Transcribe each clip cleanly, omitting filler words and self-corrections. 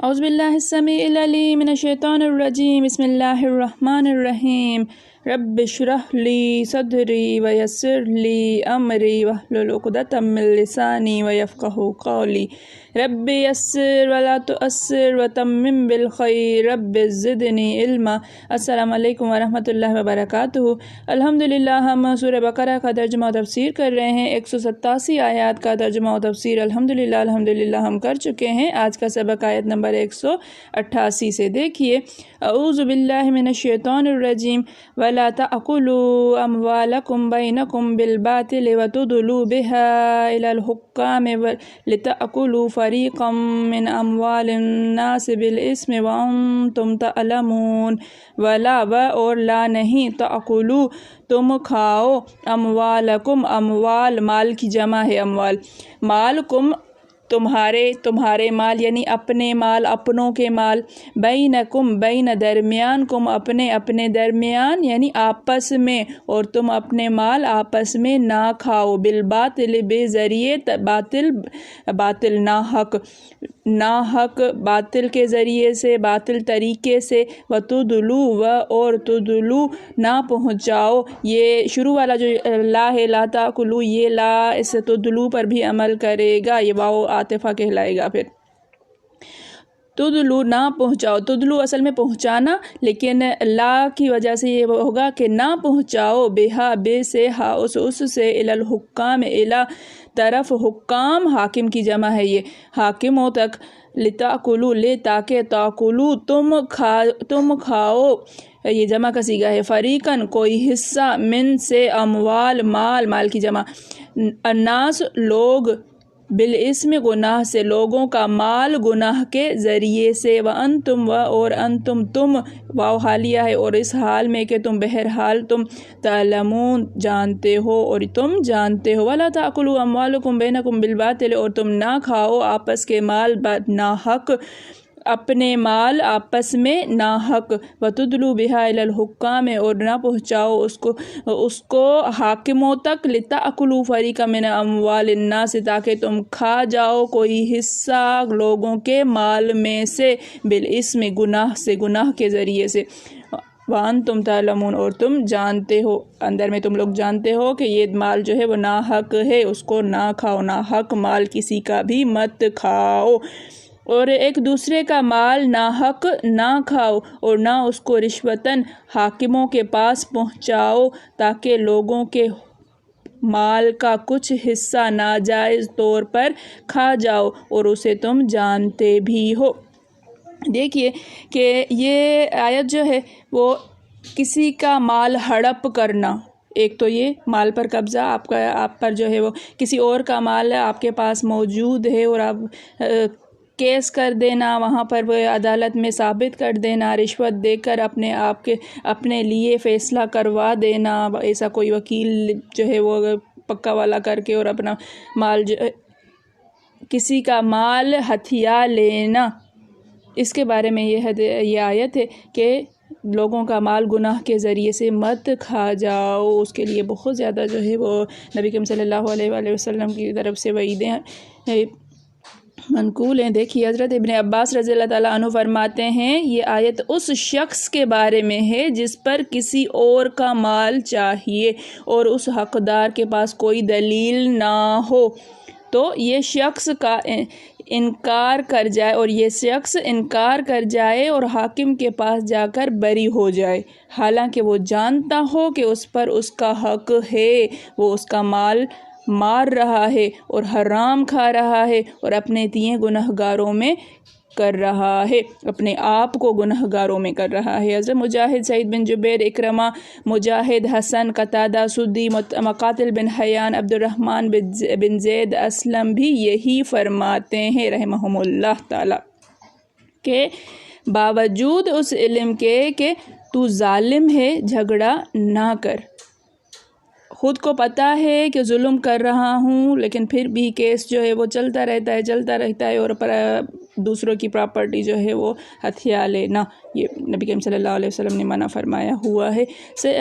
اعوذ باللہ السمیع العلیم من الشیطان الرجیم بسم اللہ الرحمن الرحیم رب اشرح لی صدری ویسر لی امری واحلل عقدۃ من لسانی ویفقہوا قولی رب یسر ولا تؤثر وتمم بالخیر رب زدنی علما۔ السلام علیکم ورحمۃ اللہ وبرکاتہ۔ الحمدللہ ہم سورہ بقرہ کا ترجمہ و تفسیر کر رہے ہیں۔ 187 آیات کا ترجمہ و تفسیر الحمدللہ ہم کر چکے ہیں۔ آج کا سبق آیت نمبر 188 سے دیکھیے۔ اعوذ باللہ من الشیطان الرجیم ولا تأکلوا اموالکم بینکم بالباطل وتدلوا بها الى الحکام لتأکلوا فریقا من اموال الناس بالاسم وانتم تعلمون۔ ولا اور لا نہیں، تأکلوا تم کھاؤ، اموالکم اموال مال کی جمع ہے اموال، مالکم تمہارے مال یعنی اپنے مال، اپنوں کے مال، بینکم بین درمیان کم اپنے درمیان یعنی آپس میں، اور تم اپنے مال آپس میں نہ کھاؤ، بالباطل بے ذریعے باطل ناحق باطل کے ذریعے سے، باطل طریقے سے، اور تدلو نہ پہنچاؤ۔ یہ شروع والا جو لا ہے لا تاکلو، یہ لا اس تدلو پر بھی عمل کرے گا، یہ واو عاطفہ کہلائے گا۔ پھر تدلو نہ پہنچاؤ، تدلو اصل میں پہنچانا، لیکن لا کی وجہ سے یہ ہوگا کہ نہ پہنچاؤ، بہا بے سے، ہا اس سے، الی الحکام الی طرف، حکام حاکم کی جمع ہے، یہ حاکموں تک، لتاکلو لے تاکہ، تاکلو تم کھاؤ، یہ جمع کا صیغہ ہے، فریقاً کوئی حصہ، من سے، اموال مال کی جمع، الناس لوگ، بالاسم گناہ سے، لوگوں کا مال گناہ کے ذریعے سے، وانتم اور انتم تم، واو حالیہ ہے، اور اس حال میں کہ تم بہرحال تم، تعلمون جانتے ہو، اور تم جانتے ہو، ولا تاکلوا اموالکم بینکم بالباطل، اور تم نہ کھاؤ آپس کے مال ناحق، اپنے مال آپس میں ناحق، وتدلوا بها الی الحکام، اور نہ پہنچاؤ اس کو حاکموں تک، لتاکلوا فریقا من اموال الناس، تاکہ تم کھا جاؤ کوئی حصہ لوگوں کے مال میں سے، بالاسم گناہ کے ذریعے سے، وانتم تعلمون، اور تم جانتے ہو، اندر میں تم لوگ جانتے ہو کہ یہ مال جو ہے وہ ناحق ہے، اس کو نہ کھاؤ، ناحق مال کسی کا بھی مت کھاؤ، اور ایک دوسرے کا مال ناحق نہ کھاؤ، اور نہ اس کو رشوتاً حاکموں کے پاس پہنچاؤ، تاکہ لوگوں کے مال کا کچھ حصہ ناجائز طور پر کھا جاؤ، اور اسے تم جانتے بھی ہو۔ دیکھیے کہ یہ آیت جو ہے وہ کسی کا مال ہڑپ کرنا، ایک تو یہ مال پر قبضہ، آپ پر جو ہے وہ کسی اور کا مال آپ کے پاس موجود ہے، اور آپ کیس کر دینا، وہاں پر وہ عدالت میں ثابت کر دینا، رشوت دے کر اپنے لیے فیصلہ کروا دینا، ایسا کوئی وکیل جو ہے وہ پکا والا کر کے، اور اپنا مال کسی کا مال ہتھیا لینا، اس کے بارے میں یہ آیت ہے کہ لوگوں کا مال گناہ کے ذریعے سے مت کھا جاؤ، اس کے لیے بہت زیادہ جو ہے وہ نبی کریم صلی اللہ علیہ وآلہ وسلم کی طرف سے وعیدیں منقول ہیں۔ دیکھیے حضرت ابن عباس رضی اللہ تعالیٰ عنہ فرماتے ہیں، یہ آیت اس شخص کے بارے میں ہے جس پر کسی اور کا مال چاہیے اور اس حقدار کے پاس کوئی دلیل نہ ہو، تو یہ شخص کا انکار کر جائے اور حاکم کے پاس جا کر بری ہو جائے، حالانکہ وہ جانتا ہو کہ اس پر اس کا حق ہے، وہ اس کا مال مار رہا ہے اور حرام کھا رہا ہے، اور اپنے تئیں گنہگاروں میں کر رہا ہے، اپنے آپ کو گنہگاروں میں کر رہا ہے۔ حضرت مجاہد، سعید بن جبیر، اکرمہ، مجاہد، حسن، قتادہ، سدی، مقاتل بن حیان، عبد الرحمن بن زید اسلم بھی یہی فرماتے ہیں رحمہم اللہ تعالی، کہ باوجود اس علم کے کہ تو ظالم ہے، جھگڑا نہ کر، خود کو پتہ ہے کہ ظلم کر رہا ہوں، لیکن پھر بھی کیس جو ہے وہ چلتا رہتا ہے، اور دوسروں کی پراپرٹی جو ہے وہ ہتھیا لینا، یہ نبی کریم صلی اللہ علیہ وسلم نے منع فرمایا ہوا ہے۔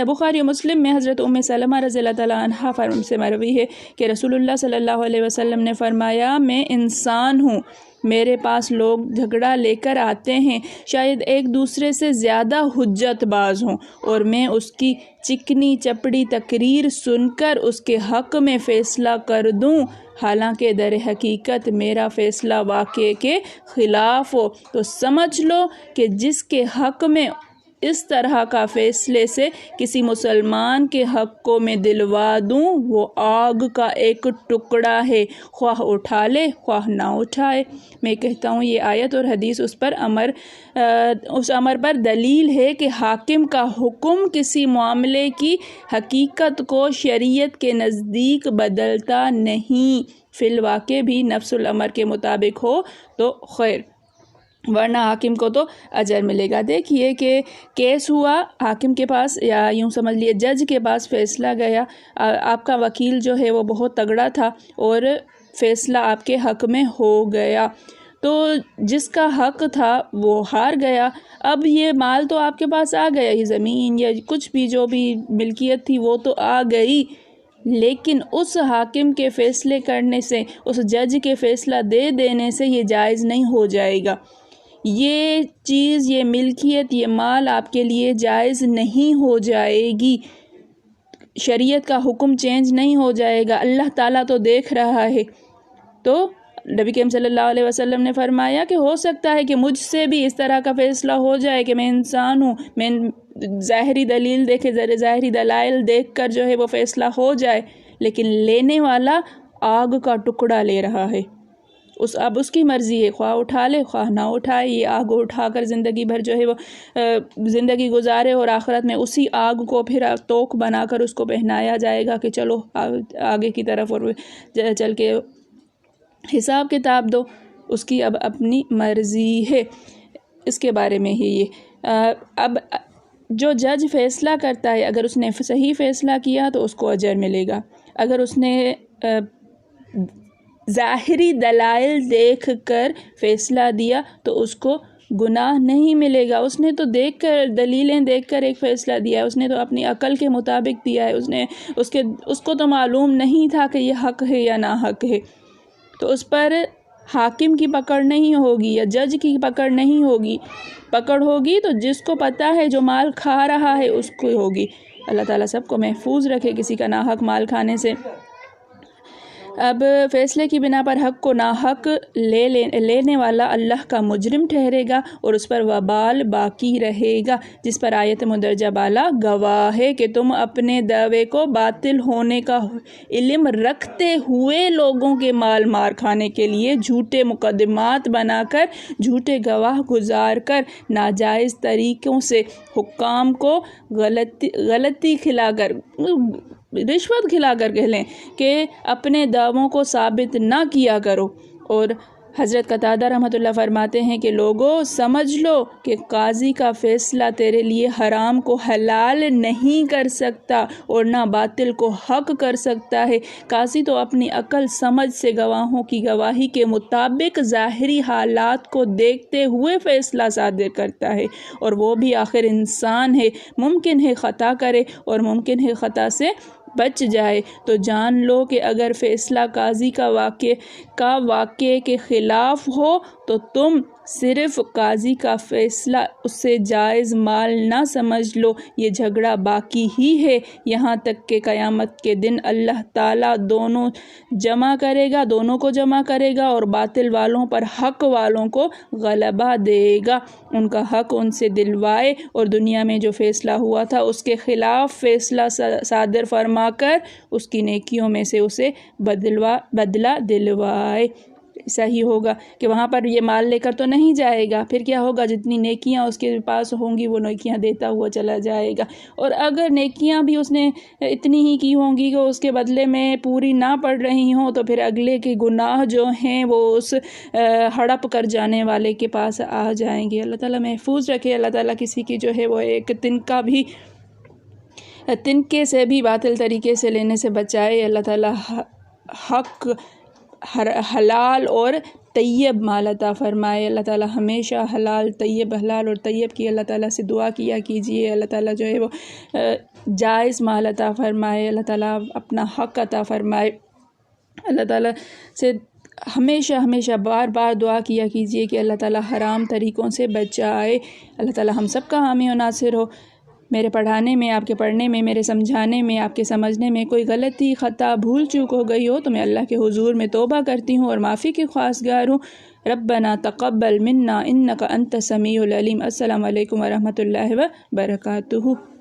بخاری و مسلم میں حضرت ام سلمہ رضی اللہ تعالیٰ عنہا سے مروی ہے کہ رسول اللہ صلی اللہ علیہ وسلم نے فرمایا، میں انسان ہوں، میرے پاس لوگ جھگڑا لے کر آتے ہیں، شاید ایک دوسرے سے زیادہ حجت باز ہوں، اور میں اس کی چکنی چپڑی تقریر سن کر اس کے حق میں فیصلہ کر دوں، حالانکہ در حقیقت میرا فیصلہ واقعے کے خلاف ہو۔ تو سمجھ لو کہ جس کے حق میں اس طرح کا فیصلے سے کسی مسلمان کے حق کو میں دلوا دوں، وہ آگ کا ایک ٹکڑا ہے، خواہ اٹھا لے خواہ نہ اٹھائے۔ میں کہتا ہوں یہ آیت اور حدیث اس امر پر دلیل ہے کہ حاکم کا حکم کسی معاملے کی حقیقت کو شریعت کے نزدیک بدلتا نہیں، فی الواقع بھی نفس الامر کے مطابق ہو تو خیر، ورنہ حاکم کو تو اجر ملے گا۔ دیکھیے کہ کیس ہوا حاکم کے پاس، یا یوں سمجھ لیے جج کے پاس فیصلہ گیا، آپ کا وکیل جو ہے وہ بہت تگڑا تھا اور فیصلہ آپ کے حق میں ہو گیا، تو جس کا حق تھا وہ ہار گیا۔ اب یہ مال تو آپ کے پاس آ گیا، یہ زمین یا کچھ بھی جو بھی ملکیت تھی وہ تو آ گئی، لیکن اس حاکم کے فیصلے کرنے سے، اس جج کے فیصلہ دے دینے سے یہ جائز نہیں ہو جائے گا۔ یہ چیز، یہ ملکیت، یہ مال آپ کے لیے جائز نہیں ہو جائے گی، شریعت کا حکم چینج نہیں ہو جائے گا، اللہ تعالیٰ تو دیکھ رہا ہے۔ تو نبی کریم صلی اللہ علیہ وسلم نے فرمایا کہ ہو سکتا ہے کہ مجھ سے بھی اس طرح کا فیصلہ ہو جائے کہ میں انسان ہوں، میں ظاہری دلیل دیکھے، ظاہری دلائل دیکھ کر جو ہے وہ فیصلہ ہو جائے، لیکن لینے والا آگ کا ٹکڑا لے رہا ہے، اب اس کی مرضی ہے، خواہ اٹھا لے خواہ نہ اٹھائے، یہ آگ اٹھا کر زندگی بھر جو ہے وہ زندگی گزارے، اور آخرت میں اسی آگ کو پھر توق بنا کر اس کو پہنایا جائے گا کہ چلو آگے کی طرف اور چل کے حساب کتاب دو، اس کی اب اپنی مرضی ہے۔ اس کے بارے میں ہی یہ اب جو جج فیصلہ کرتا ہے، اگر اس نے صحیح فیصلہ کیا تو اس کو اجر ملے گا، اگر اس نے ظاہری دلائل دیکھ کر فیصلہ دیا تو اس کو گناہ نہیں ملے گا۔ اس نے تو دیکھ کر، دلیلیں دیکھ کر ایک فیصلہ دیا ہے، اس نے تو اپنی عقل کے مطابق دیا ہے، اس کو تو معلوم نہیں تھا کہ یہ حق ہے یا ناحق ہے، تو اس پر حاکم کی پکڑ نہیں ہوگی یا جج کی پکڑ نہیں ہوگی، پکڑ ہوگی تو جس کو پتہ ہے، جو مال کھا رہا ہے اس کو ہوگی۔ اللہ تعالیٰ سب کو محفوظ رکھے کسی کا ناحق مال کھانے سے۔ اب فیصلے کی بنا پر حق کو ناحق لینے والا اللہ کا مجرم ٹھہرے گا اور اس پر وبال باقی رہے گا، جس پر آیت مندرجہ بالا گواہ ہے کہ تم اپنے دعوے کو باطل ہونے کا علم رکھتے ہوئے لوگوں کے مال مار کھانے کے لیے جھوٹے مقدمات بنا کر، جھوٹے گواہ گزار کر، ناجائز طریقوں سے حکام کو غلطی کھلا کر، رشوت کھلا کر کہہ لیں کہ اپنے دعووں کو ثابت نہ کیا کرو۔ اور حضرت قتادہ رحمۃ اللہ فرماتے ہیں کہ لوگوں سمجھ لو کہ قاضی کا فیصلہ تیرے لیے حرام کو حلال نہیں کر سکتا اور نہ باطل کو حق کر سکتا ہے۔ قاضی تو اپنی عقل سمجھ سے گواہوں کی گواہی کے مطابق ظاہری حالات کو دیکھتے ہوئے فیصلہ صادر کرتا ہے، اور وہ بھی آخر انسان ہے، ممکن ہے خطا کرے اور ممکن ہے خطا سے بچ جائے۔ تو جان لو کہ اگر فیصلہ قاضی کا واقعے کے خلاف ہو تو تم صرف قاضی کا فیصلہ اس سے جائز مال نہ سمجھ لو، یہ جھگڑا باقی ہی ہے یہاں تک کہ قیامت کے دن اللہ تعالیٰ دونوں کو جمع کرے گا اور باطل والوں پر حق والوں کو غلبہ دے گا، ان کا حق ان سے دلوائے اور دنیا میں جو فیصلہ ہوا تھا اس کے خلاف فیصلہ صادر فرما کر اس کی نیکیوں میں سے اسے بدلہ دلوائے۔ ایسا ہی ہوگا کہ وہاں پر یہ مال لے کر تو نہیں جائے گا، پھر کیا ہوگا، جتنی نیکیاں اس کے پاس ہوں گی وہ نیکیاں دیتا ہوا چلا جائے گا، اور اگر نیکیاں بھی اس نے اتنی ہی کی ہوں گی کہ اس کے بدلے میں پوری نہ پڑ رہی ہوں، تو پھر اگلے کے گناہ جو ہیں وہ اس ہڑپ کر جانے والے کے پاس آ جائیں گے۔ اللہ تعالیٰ محفوظ رکھے، اللہ تعالیٰ کسی کی جو ہے وہ ایک تنکے سے بھی باطل طریقے سے لینے سے بچائے، اللہ تعالیٰ حق، حلال اور طیب مال عطا فرمائے۔ اللہ تعالیٰ ہمیشہ حلال اور طیب کی اللہ تعالیٰ سے دعا کیا کیجیے، اللہ تعالیٰ جو ہے وہ جائز مال عطا فرمائے، اللہ تعالیٰ اپنا حق عطا فرمائے۔ اللہ تعالیٰ سے ہمیشہ بار بار دعا کیا کیجیے کہ اللہ تعالیٰ حرام طریقوں سے بچائے۔ اللہ تعالیٰ ہم سب کا حامی و ناصر ہو۔ میرے پڑھانے میں، آپ کے پڑھنے میں، میرے سمجھانے میں، آپ کے سمجھنے میں کوئی غلطی، خطا، بھول چوک ہو گئی ہو تو میں اللہ کے حضور میں توبہ کرتی ہوں اور معافی کی خواستگار ہوں۔ ربنا تقبل منا انک انت السمیع العلیم۔ السلام علیکم ورحمۃ اللہ وبرکاتہ۔